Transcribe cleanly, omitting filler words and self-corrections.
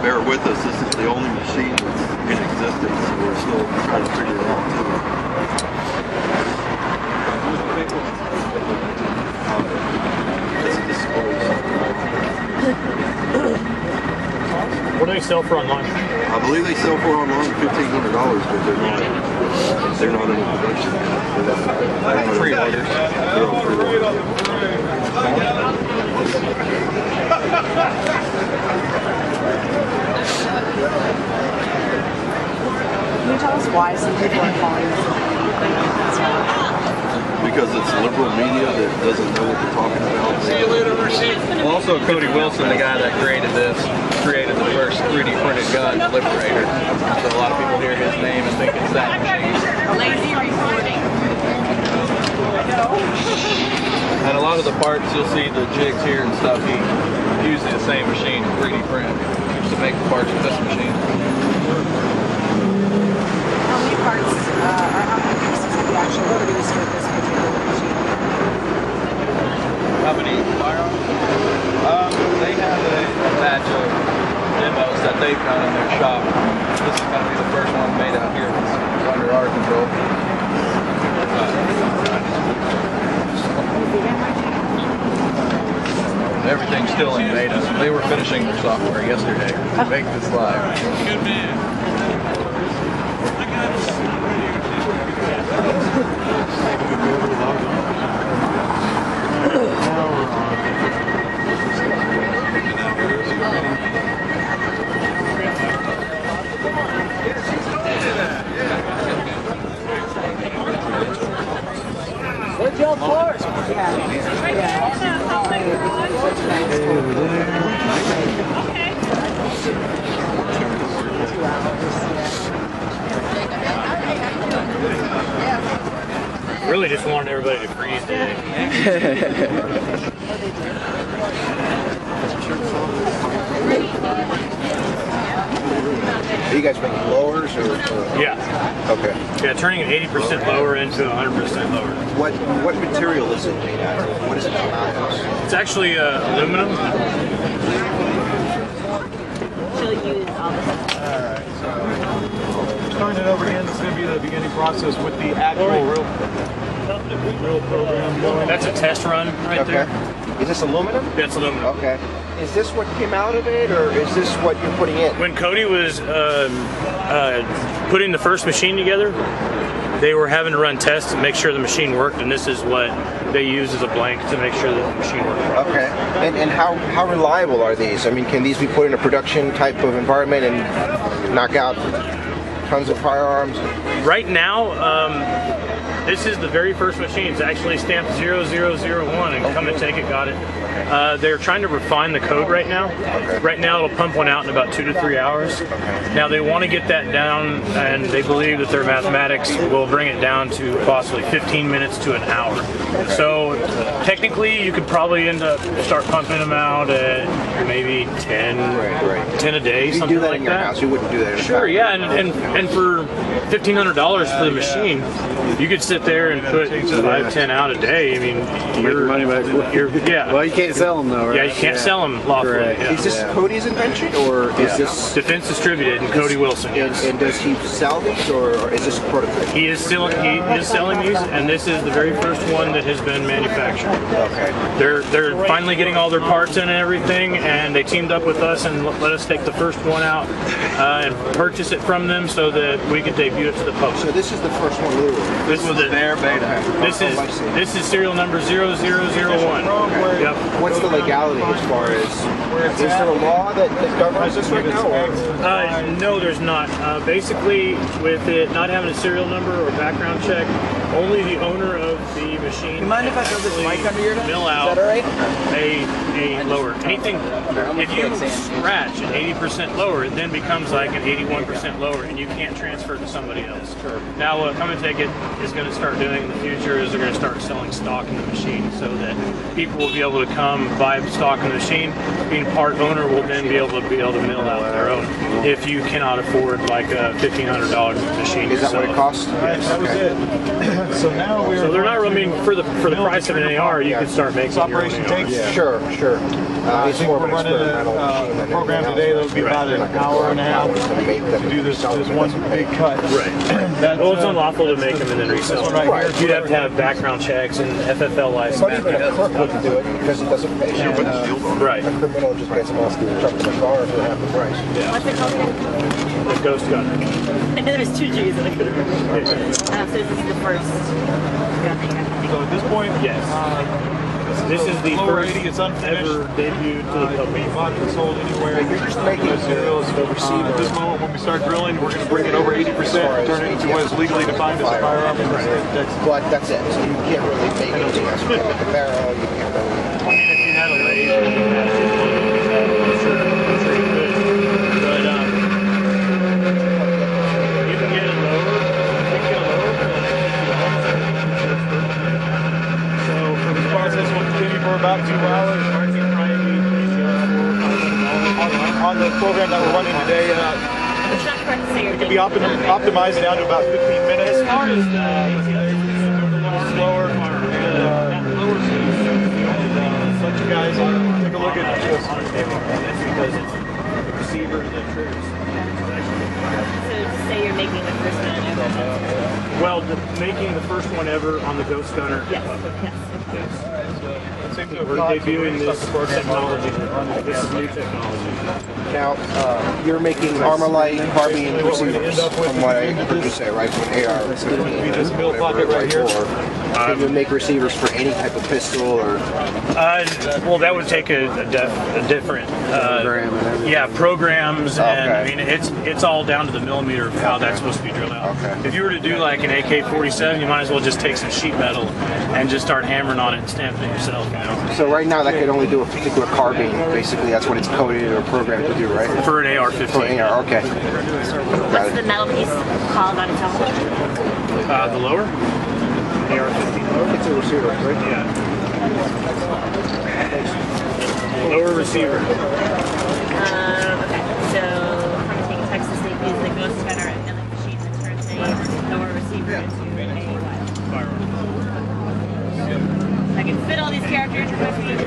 bear with us. This is the only machine that's in existence, so we're still trying to figure it out too. This is disposed. What do they sell for online? I believe they sell for online $1,500, but they're not in production. They're pre-orders. They're on pre-orders. Can you tell us why some people are calling this? Because it's liberal media that doesn't know what they're talking about. See you later, Rasheed. Well, also Cody Wilson, the guy that created this, created the first 3D printed gun, Liberator. So a lot of people hear his name and think it's that machine. Lazy reporting. And a lot of the parts, you'll see the jigs here and stuff, he used the same machine, 3D print, to make the parts with this machine. How many parts or how many pieces have you actually produced with this particular machine? How many firearms? They have a batch of demos that they've done in their shop. This is going to be the first one made out here. It's under our control. Everything's still in beta. They were finishing their software yesterday to make this live. Good man. Where's your floors? Really just wanted everybody to freeze today. Are you guys making lowers or? Yeah. Okay. Yeah, turning an 80% lower into 100% lower. What material is it made out of? What is it come out of? It's actually aluminum. She'll use all this. Alright, so starting it over again, this is going to be the beginning process with the actual real program going. That's a test run right there. Is this aluminum? That's aluminum. Okay. Is this what came out of it, or is this what you're putting in? When Cody was putting the first machine together, they were having to run tests to make sure the machine worked, and this is what they used as a blank to make sure that the machine worked properly. Okay. And how reliable are these? I mean, can these be put in a production type of environment and knock out tons of firearms? Right now, this is the very first machine. It's actually stamped 0001, and come and take it, got it. They're trying to refine the code right now. Right now it'll pump one out in about 2 to 3 hours. Now they want to get that down, and they believe that their mathematics will bring it down to possibly 15 minutes to an hour. So technically you could probably end up start pumping them out at maybe 10 a day, something do that like in your that. house. You wouldn't do that in a Sure, factory. yeah, and for $1,500 for the machine, you could sit there and put 5, 10 out a day. I mean, you're money back. yeah. Well, you can't sell them though, right? Yeah, you can't sell them lawfully. Correct. Yeah. Is this Cody's invention, or is this? Defense Distributed and Cody Wilson. Yes. And does he sell these, or is this a prototype? He is selling these, and this is the very first one that has been manufactured. Okay. They're finally getting all their parts in and everything, and they teamed up with us and let us take the first one out and purchase it from them so that we could debut it to the public. So this is the first one, literally. This was their beta. This is serial number 0001. Yep. What's the legality as far as? Is there a law that governs this right now? Or? No, there's not. Basically, with it not having a serial number or background check, only the owner of the machine. You mind if I throw this mic under your nose? Mill out Is that all right? a lower. Anything, if you scratch an 80% lower, it then becomes like an 81% lower, and you can't transfer it to somebody else. Sure. Now, what Come and Take It is going to start doing in the future is they're going to start selling stock in the machine, so that people will be able to come buy stock in the machine. Being part owner will then be able to mill out their own. If you cannot afford like a $1,500 machine, Is that what it costs? Yes. That was it. So now we're. So they're not. I mean, for the price of an AR, you can start making your own operation AR. takes. Sure. Sure. I It's think more of we're an running experimental machine a than program anything today else. that'll be about an hour and a half to do this one big cut. Right. That's, Well, it's unlawful to make them and then resell one them. right here. You'd have to have background checks and FFL license. But even a crook wouldn't do it because it doesn't pay. Right. A criminal just gets them off the truck to the car for half the price. What's it called again? The Ghost Gunner. I know there's 2 G's and I couldn't remember. So this is the first gun that you have to think. So at this point, Yes. This is the lower first 80, it's unfinished. ever debut to the It can be public. bought and sold anywhere. You're just making Materials. the receiver. At this moment, when we start drilling, we're going to bring it over 80% and turn it into what is legally defined as a firearm in the state of Texas. But that's it. So you can't really make anything else. You can't make a barrel. You can't really. I mean, if you had a lathe, I'm sure you could. But you can get it lower. You can get it lower. So So this process will continue for about 2 hours. On the program that we're running today, It's not correct to say you're it can be optimized down to about 15 minutes. as far as the Slower. Let you guys take a look at this. that's because it's the receiver that triggers. So to say you're making the first one ever. Well, making the first one ever on the Ghost Gunner. Yes, yes. We're debuting this technology. This is new technology. Now, you're making Armalite carbine receivers, from what I heard you say, right? From AR. This middle pocket right here. Can you make receivers for any type of pistol or? Well, that would take a different programs, and I mean it's all down to the millimeter of how that's supposed to be drilled out. Okay. If you were to do like an AK-47, you might as well just take some sheet metal and just start hammering on it and stamping it yourself. You know? So right now that could only do a particular carbine. Basically, that's what it's coded or programmed to do, right? For an AR-15. For an AR, okay. What's the metal piece called on its own? The lower? AR-15 lower? It's a receiver, right? Yeah. Lower receiver. Okay, so from Texas, they use the Ghost Gunner and milling machines and turns a lower receiver into a Firearm. I can fit all these characters in my feet.